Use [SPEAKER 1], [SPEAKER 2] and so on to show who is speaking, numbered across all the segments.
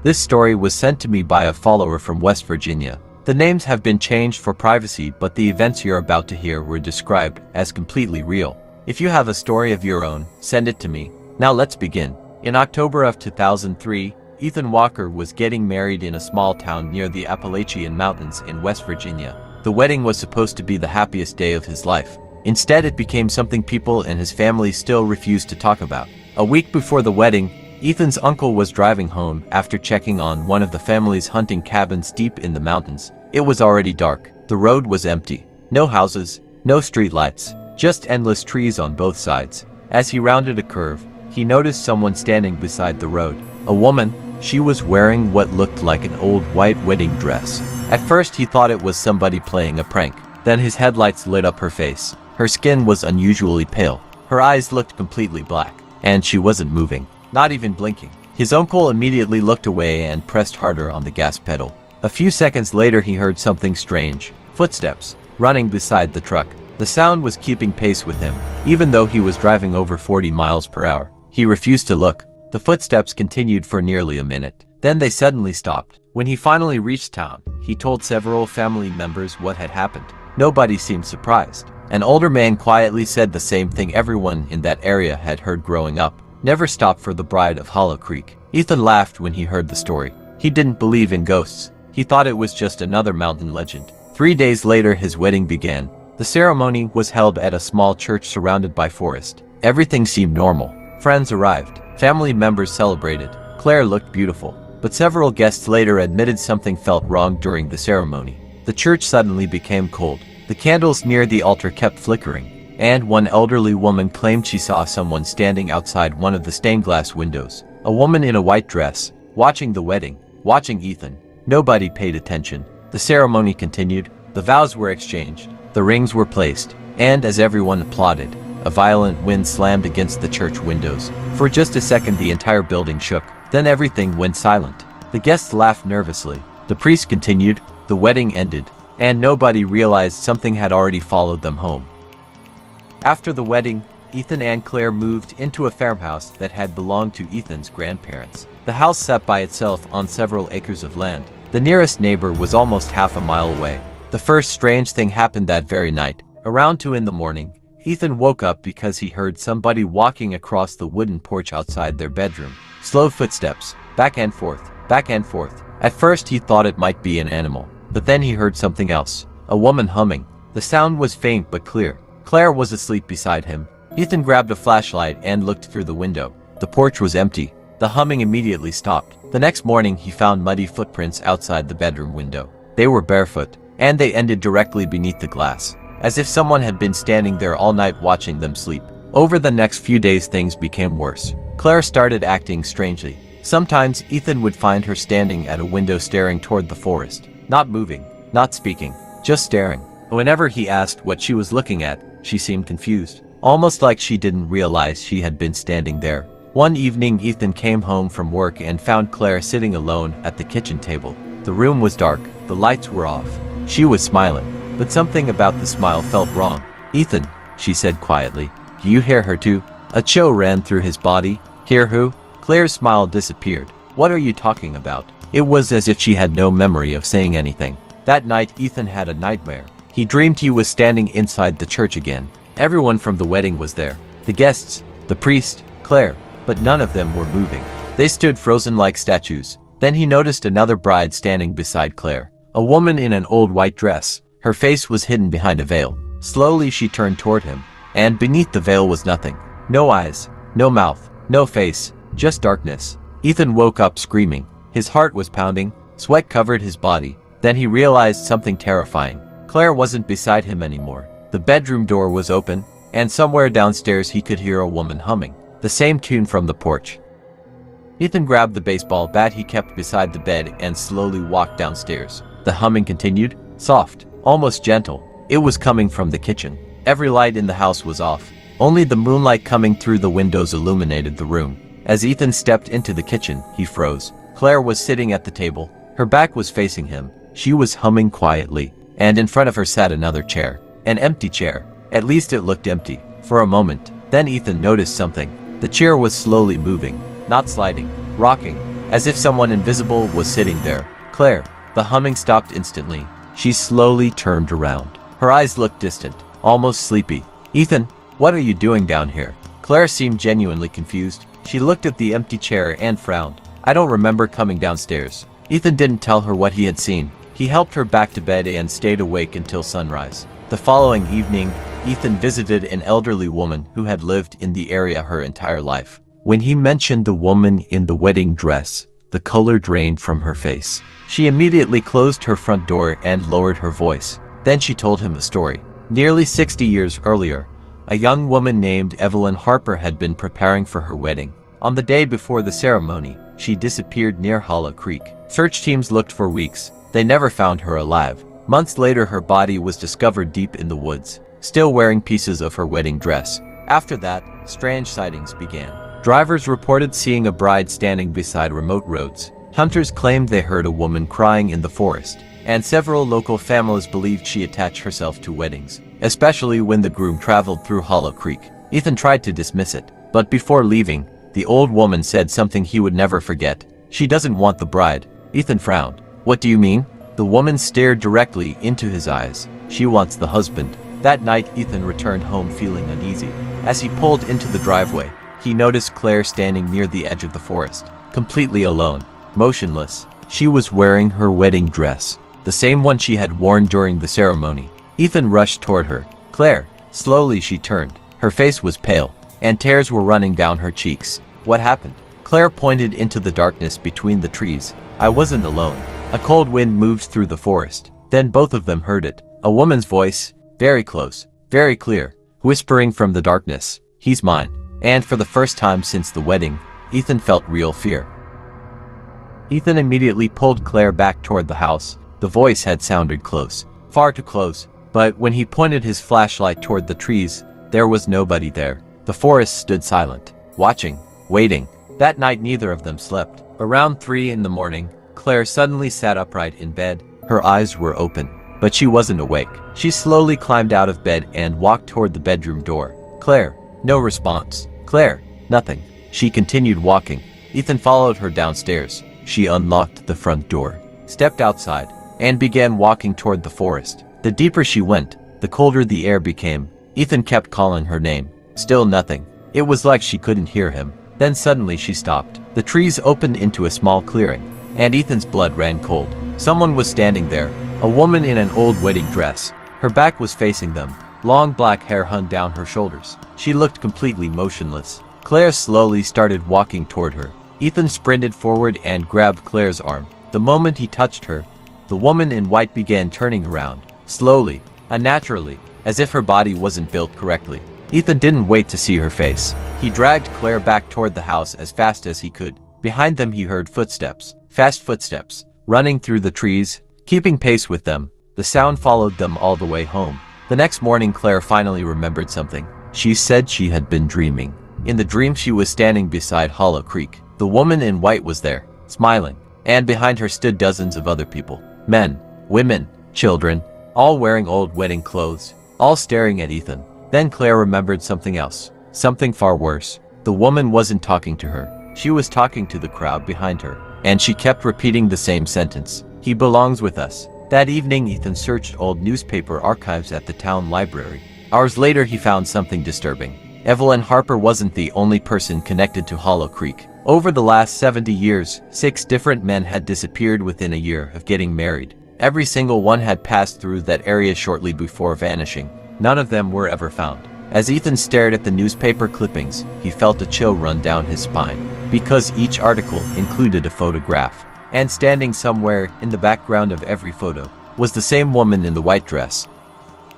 [SPEAKER 1] This story was sent to me by a follower from West Virginia. The names have been changed for privacy, but the events you're about to hear were described as completely real. If you have a story of your own, send it to me. Now let's begin. In October of 2003, Ethan Walker was getting married in a small town near the Appalachian Mountains in West Virginia. The wedding was supposed to be the happiest day of his life. Instead, it became something people and his family still refused to talk about. A week before the wedding, Ethan's uncle was driving home after checking on one of the family's hunting cabins deep in the mountains. It was already dark. The road was empty. No houses, no streetlights, just endless trees on both sides. As he rounded a curve, he noticed someone standing beside the road. A woman. She was wearing what looked like an old white wedding dress. At first he thought it was somebody playing a prank. Then his headlights lit up her face. Her skin was unusually pale. Her eyes looked completely black. And she wasn't moving, not even blinking. His uncle immediately looked away and pressed harder on the gas pedal. A few seconds later he heard something strange. Footsteps, running beside the truck. The sound was keeping pace with him, even though he was driving over 40 miles per hour. He refused to look. The footsteps continued for nearly a minute. Then they suddenly stopped. When he finally reached town, he told several family members what had happened. Nobody seemed surprised. An older man quietly said the same thing everyone in that area had heard growing up. Never stop for the bride of Hollow Creek. Ethan laughed when he heard the story. He didn't believe in ghosts. He thought it was just another mountain legend. 3 days later his wedding began. The ceremony was held at a small church surrounded by forest. Everything seemed normal. Friends arrived. Family members celebrated. Claire looked beautiful. But several guests later admitted something felt wrong during the ceremony. The church suddenly became cold. The candles near the altar kept flickering. And one elderly woman claimed she saw someone standing outside one of the stained glass windows. A woman in a white dress, watching the wedding, watching Ethan. Nobody paid attention. The ceremony continued. The vows were exchanged. The rings were placed. And as everyone applauded, a violent wind slammed against the church windows. For just a second the entire building shook. Then everything went silent. The guests laughed nervously. The priest continued. The wedding ended. And nobody realized something had already followed them home. After the wedding, Ethan and Claire moved into a farmhouse that had belonged to Ethan's grandparents. The house sat by itself on several acres of land. The nearest neighbor was almost half a mile away. The first strange thing happened that very night. Around 2 in the morning, Ethan woke up because he heard somebody walking across the wooden porch outside their bedroom. Slow footsteps, back and forth, back and forth. At first he thought it might be an animal, but then he heard something else. A woman humming. The sound was faint but clear. Claire was asleep beside him. Ethan grabbed a flashlight and looked through the window. The porch was empty. The humming immediately stopped. The next morning he found muddy footprints outside the bedroom window. They were barefoot, and they ended directly beneath the glass, as if someone had been standing there all night watching them sleep. Over the next few days things became worse. Claire started acting strangely. Sometimes Ethan would find her standing at a window staring toward the forest, not moving, not speaking, just staring. Whenever he asked what she was looking at, she seemed confused, almost like she didn't realize she had been standing there. One evening Ethan came home from work and found Claire sitting alone at the kitchen table. The room was dark, the lights were off. She was smiling, but something about the smile felt wrong. "Ethan," she said quietly, "do you hear her too?" A chill ran through his body. "Hear who?" Claire's smile disappeared. "What are you talking about?" It was as if she had no memory of saying anything. That night Ethan had a nightmare. He dreamed he was standing inside the church again. Everyone from the wedding was there. The guests, the priest, Claire, but none of them were moving. They stood frozen like statues. Then he noticed another bride standing beside Claire. A woman in an old white dress. Her face was hidden behind a veil. Slowly she turned toward him, and beneath the veil was nothing. No eyes, no mouth, no face, just darkness. Ethan woke up screaming. His heart was pounding, sweat covered his body. Then he realized something terrifying. Claire wasn't beside him anymore. The bedroom door was open, and somewhere downstairs he could hear a woman humming, the same tune from the porch. Ethan grabbed the baseball bat he kept beside the bed and slowly walked downstairs. The humming continued, soft, almost gentle. It was coming from the kitchen. Every light in the house was off. Only the moonlight coming through the windows illuminated the room. As Ethan stepped into the kitchen, he froze. Claire was sitting at the table. Her back was facing him. She was humming quietly, and in front of her sat another chair. An empty chair. At least it looked empty. For a moment. Then Ethan noticed something. The chair was slowly moving, not sliding, rocking. as if someone invisible was sitting there. Claire. The humming stopped instantly. She slowly turned around. Her eyes looked distant, almost sleepy. Ethan, what are you doing down here? Claire seemed genuinely confused. She looked at the empty chair and frowned. I don't remember coming downstairs. Ethan didn't tell her what he had seen. He helped her back to bed and stayed awake until sunrise. The following evening, Ethan visited an elderly woman who had lived in the area her entire life. When he mentioned the woman in the wedding dress, the color drained from her face. She immediately closed her front door and lowered her voice. Then she told him a story. Nearly 60 years earlier, a young woman named Evelyn Harper had been preparing for her wedding. On the day before the ceremony, she disappeared near Hollow Creek. Search teams looked for weeks. They never found her alive. Months later, her body was discovered deep in the woods, still wearing pieces of her wedding dress. After that, strange sightings began. Drivers reported seeing a bride standing beside remote roads. Hunters claimed they heard a woman crying in the forest. And several local families believed she attached herself to weddings, especially when the groom traveled through Hollow Creek. Ethan tried to dismiss it, but before leaving, the old woman said something he would never forget. She doesn't want the bride. Ethan frowned. What do you mean? The woman stared directly into his eyes. She wants the husband. That night, Ethan returned home feeling uneasy. As he pulled into the driveway, he noticed Claire standing near the edge of the forest, completely alone, motionless. She was wearing her wedding dress, the same one she had worn during the ceremony. Ethan rushed toward her. Claire. Slowly she turned. Her face was pale, and tears were running down her cheeks. What happened? Claire pointed into the darkness between the trees. I wasn't alone. A cold wind moved through the forest. Then both of them heard it. A woman's voice, very close, very clear, whispering from the darkness. He's mine. And for the first time since the wedding, Ethan felt real fear. Ethan immediately pulled Claire back toward the house. The voice had sounded close, far too close, but when he pointed his flashlight toward the trees, there was nobody there. The forest stood silent, watching, waiting. That night neither of them slept. Around 3 in the morning, Claire suddenly sat upright in bed. Her eyes were open, but she wasn't awake. She slowly climbed out of bed and walked toward the bedroom door. Claire. No response. Claire. Nothing. She continued walking. Ethan followed her downstairs. She unlocked the front door, stepped outside, and began walking toward the forest. The deeper she went, the colder the air became. Ethan kept calling her name. Still nothing. It was like she couldn't hear him. Then suddenly she stopped. The trees opened into a small clearing, and Ethan's blood ran cold. Someone was standing there, a woman in an old wedding dress. Her back was facing them. Long black hair hung down her shoulders. She looked completely motionless. Claire slowly started walking toward her. Ethan sprinted forward and grabbed Claire's arm. The moment he touched her, the woman in white began turning around, slowly, unnaturally, as if her body wasn't built correctly. Ethan didn't wait to see her face. He dragged Claire back toward the house as fast as he could. Behind them he heard footsteps, fast footsteps, running through the trees, keeping pace with them. The sound followed them all the way home. The next morning Claire finally remembered something. She said she had been dreaming. In the dream she was standing beside Hollow Creek. The woman in white was there, smiling, and behind her stood dozens of other people. Men, women, children, all wearing old wedding clothes, all staring at Ethan. Then Claire remembered something else, something far worse. The woman wasn't talking to her. She was talking to the crowd behind her, and she kept repeating the same sentence. He belongs with us. That evening Ethan searched old newspaper archives at the town library. Hours later he found something disturbing. Evelyn Harper wasn't the only person connected to Hollow Creek. Over the last 70 years, 6 different men had disappeared within a year of getting married. Every single one had passed through that area shortly before vanishing. None of them were ever found. As Ethan stared at the newspaper clippings, he felt a chill run down his spine, because each article included a photograph. And standing somewhere in the background of every photo was the same woman in the white dress.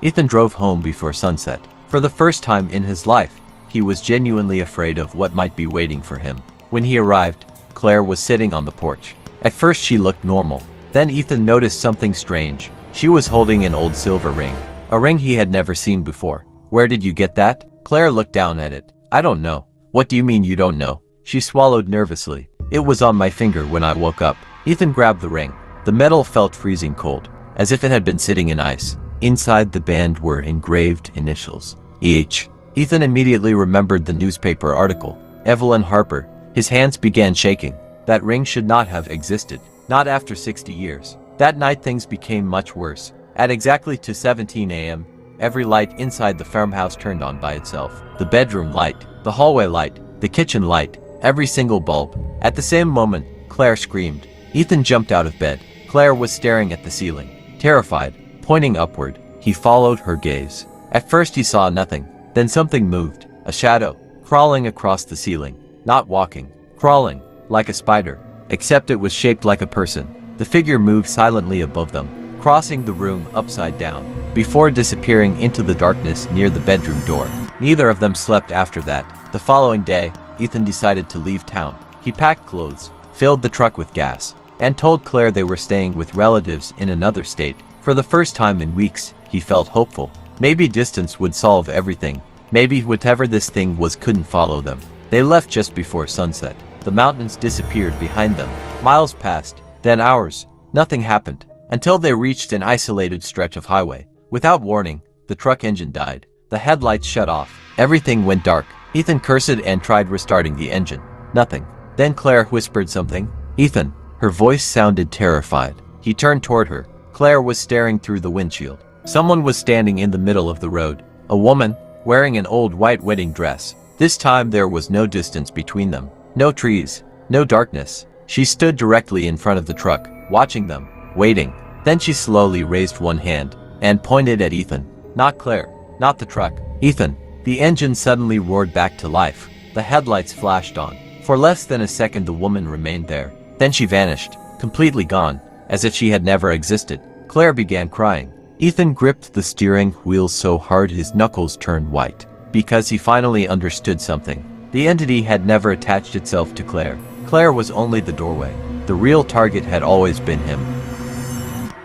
[SPEAKER 1] Ethan drove home before sunset. For the first time in his life, he was genuinely afraid of what might be waiting for him. When he arrived, Claire was sitting on the porch. At first she looked normal. Then Ethan noticed something strange. She was holding an old silver ring. A ring he had never seen before. Where did you get that? Claire looked down at it. I don't know. What do you mean you don't know? She swallowed nervously. It was on my finger when I woke up. Ethan grabbed the ring. The metal felt freezing cold, as if it had been sitting in ice. Inside the band were engraved initials. E.H. Ethan immediately remembered the newspaper article. Evelyn Harper. His hands began shaking. That ring should not have existed. Not after 60 years. That night things became much worse. At exactly 2:17 a.m., every light inside the farmhouse turned on by itself. The bedroom light, the hallway light, the kitchen light, every single bulb. At the same moment, Claire screamed. Ethan jumped out of bed. Claire was staring at the ceiling, terrified, pointing upward. He followed her gaze. At first he saw nothing. Then something moved. A shadow, crawling across the ceiling. Not walking, crawling, like a spider. Except it was shaped like a person. The figure moved silently above them, crossing the room upside down, before disappearing into the darkness near the bedroom door. Neither of them slept after that. The following day, Ethan decided to leave town. He packed clothes, filled the truck with gas, and told Claire they were staying with relatives in another state. For the first time in weeks, he felt hopeful. Maybe distance would solve everything. Maybe whatever this thing was couldn't follow them. They left just before sunset. The mountains disappeared behind them. Miles passed, then hours. Nothing happened, until they reached an isolated stretch of highway. Without warning, the truck engine died. The headlights shut off. Everything went dark. Ethan cursed and tried restarting the engine. Nothing. Then Claire whispered something. Ethan. Her voice sounded terrified. He turned toward her. Claire was staring through the windshield. Someone was standing in the middle of the road. A woman, wearing an old white wedding dress. This time there was no distance between them. No trees. No darkness. She stood directly in front of the truck, watching them, waiting. Then she slowly raised one hand and pointed at Ethan. Not Claire. Not the truck. Ethan. The engine suddenly roared back to life. The headlights flashed on. For less than a second the woman remained there. Then she vanished, completely gone, as if she had never existed. Claire began crying. Ethan gripped the steering wheel so hard his knuckles turned white, because he finally understood something. The entity had never attached itself to Claire. Claire was only the doorway. The real target had always been him.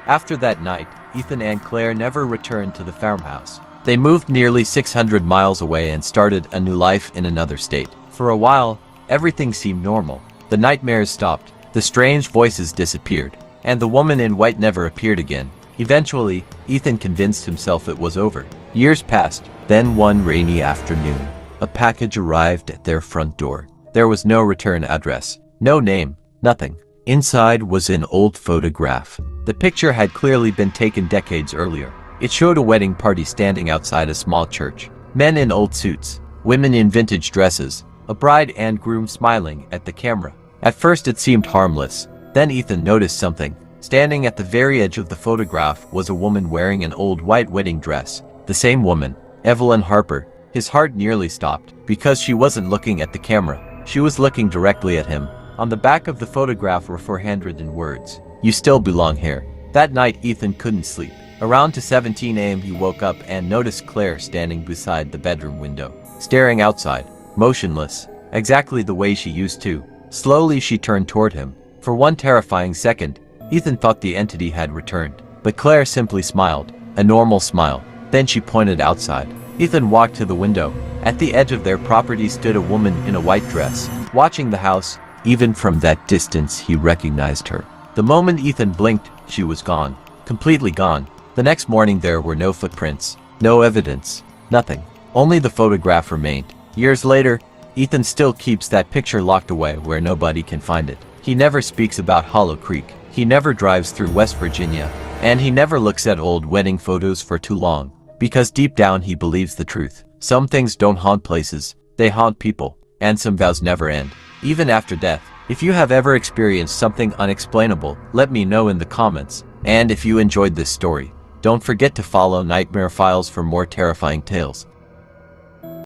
[SPEAKER 1] After that night, Ethan and Claire never returned to the farmhouse. They moved nearly 600 miles away and started a new life in another state. For a while, everything seemed normal. The nightmares stopped, the strange voices disappeared, and the woman in white never appeared again. Eventually, Ethan convinced himself it was over. Years passed. Then one rainy afternoon, a package arrived at their front door. There was no return address, no name, nothing. Inside was an old photograph. The picture had clearly been taken decades earlier. It showed a wedding party standing outside a small church. Men in old suits, women in vintage dresses, a bride and groom smiling at the camera. At first it seemed harmless. Then Ethan noticed something. Standing at the very edge of the photograph was a woman wearing an old white wedding dress. The same woman, Evelyn Harper. His heart nearly stopped, because she wasn't looking at the camera. She was looking directly at him. On the back of the photograph were 400 words. You still belong here. That night Ethan couldn't sleep. Around 2:17 a.m. he woke up and noticed Claire standing beside the bedroom window, staring outside, motionless, exactly the way she used to. Slowly she turned toward him. For one terrifying second, Ethan thought the entity had returned. But Claire simply smiled, a normal smile. Then she pointed outside. Ethan walked to the window. At the edge of their property stood a woman in a white dress, watching the house. Even from that distance he recognized her. The moment Ethan blinked, she was gone. Completely gone. The next morning there were no footprints, no evidence, nothing. Only the photograph remained. Years later, Ethan still keeps that picture locked away where nobody can find it. He never speaks about Hollow Creek. He never drives through West Virginia. And he never looks at old wedding photos for too long. Because deep down he believes the truth. Some things don't haunt places, they haunt people. And some vows never end, even after death. If you have ever experienced something unexplainable, let me know in the comments. And if you enjoyed this story, don't forget to follow Nightmare Files for more terrifying tales.